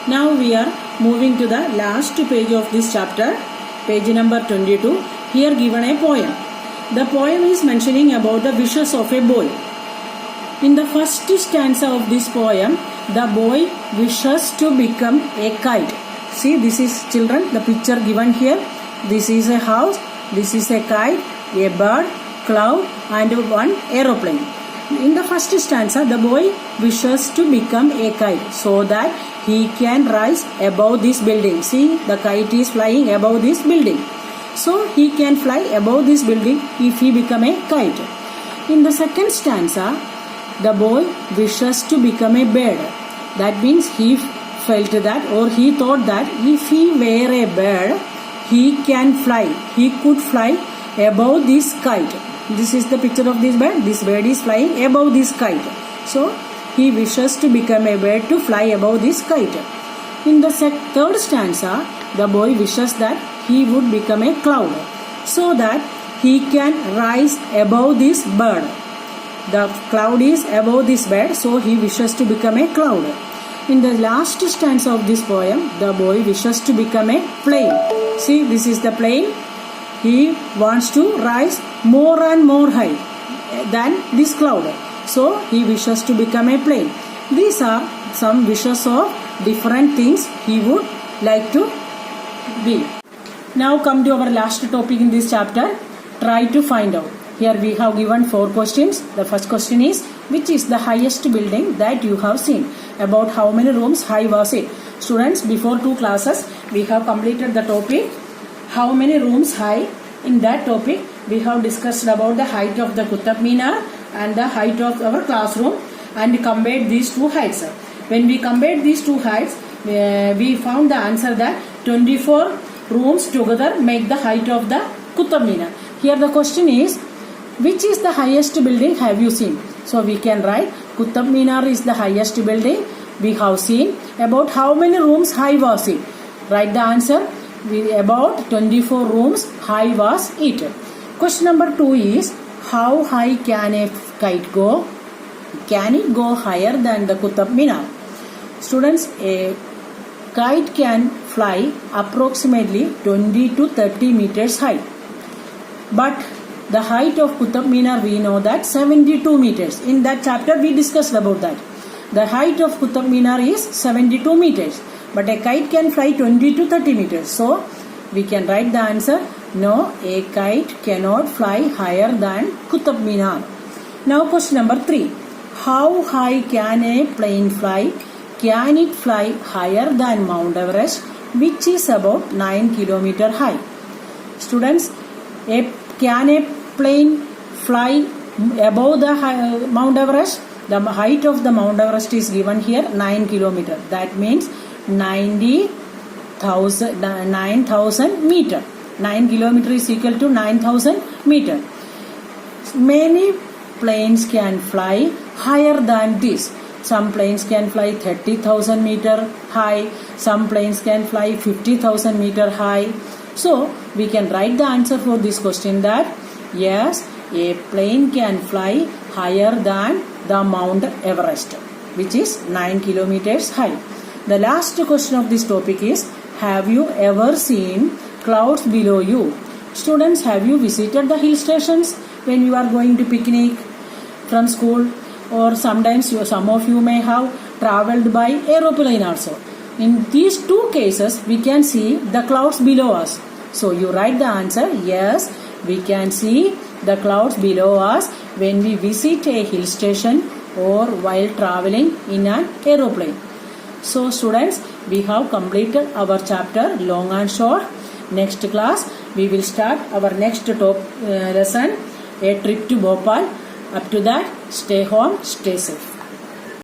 Now we are moving to the last page of this chapter, page number 22. Here given a poem. The poem is mentioning about the wishes of a boy. In the first stanza of this poem, the boy wishes to become a kite. See, this is children, the picture given here. This is a house, this is a kite, a bird, cloud and one aeroplane. In the first stanza, the boy wishes to become a kite so that he can rise above this building. See, the kite is flying above this building. So, he can fly above this building if he become a kite. In the second stanza, the boy wishes to become a bird. That means he felt that or he thought that if he were a bird, he can fly. He could fly above this kite. This is the picture of this bird. This bird is flying above this kite. So, he wishes to become a bird to fly above this kite. In the third stanza, the boy wishes that he would become a cloud so that he can rise above this bird. The cloud is above this bird, so he wishes to become a cloud. In the last stanza of this poem, the boy wishes to become a plane. See, this is the plane. He wants to rise more and more high than this cloud. So, he wishes to become a plane. These are some wishes of different things he would like to be. Now come to our last topic in this chapter. Try to find out. Here we have given 4 questions. The first question is, which is the highest building that you have seen? About how many rooms high was it? Students, before 2 classes, we have completed the topic. How many rooms high? In that topic, we have discussed about the height of the Qutb Minar and the height of our classroom and compared these 2 heights. When we compared these 2 heights, we found the answer that 24 rooms together make the height of the Qutb Minar. Here the question is, which is the highest building have you seen? So we can write Qutb Minar is the highest building we have seen. About how many rooms high was it? Write the answer. About 24 rooms high was it. Question number 2 is, how high can a kite go? Can it go higher than the Qutb Minar? Students, a kite can fly approximately 20 to 30 meters high. But the height of Qutb Minar, we know that 72 meters. In that chapter, we discussed about that. The height of Qutb Minar is 72 meters. But a kite can fly 20 to 30 meters. So, we can write the answer. No, a kite cannot fly higher than Qutb Minar. Now, question number 3. How high can a plane fly? Can it fly higher than Mount Everest, which is about 9 km high? Students, can a plane fly above the Mount Everest? The height of the Mount Everest is given here 9 km. That means 9,000 meter. 9 km is equal to 9,000 meter. Many planes can fly higher than this. Some planes can fly 30,000 meter high. Some planes can fly 50,000 meter high. So, we can write the answer for this question that yes, a plane can fly higher than the Mount Everest, which is 9 kilometers high. The last question of this topic is, have you ever seen clouds below you? Students, have you visited the hill stations when you are going to picnic from school? Or sometimes some of you may have travelled by aeroplane also. In these 2 cases, we can see the clouds below us. So, you write the answer, yes, we can see the clouds below us when we visit a hill station or while travelling in an aeroplane. So, students, we have completed our chapter long and short. Next class, we will start our next lesson, a trip to Bhopal. Up to that, stay home, stay safe.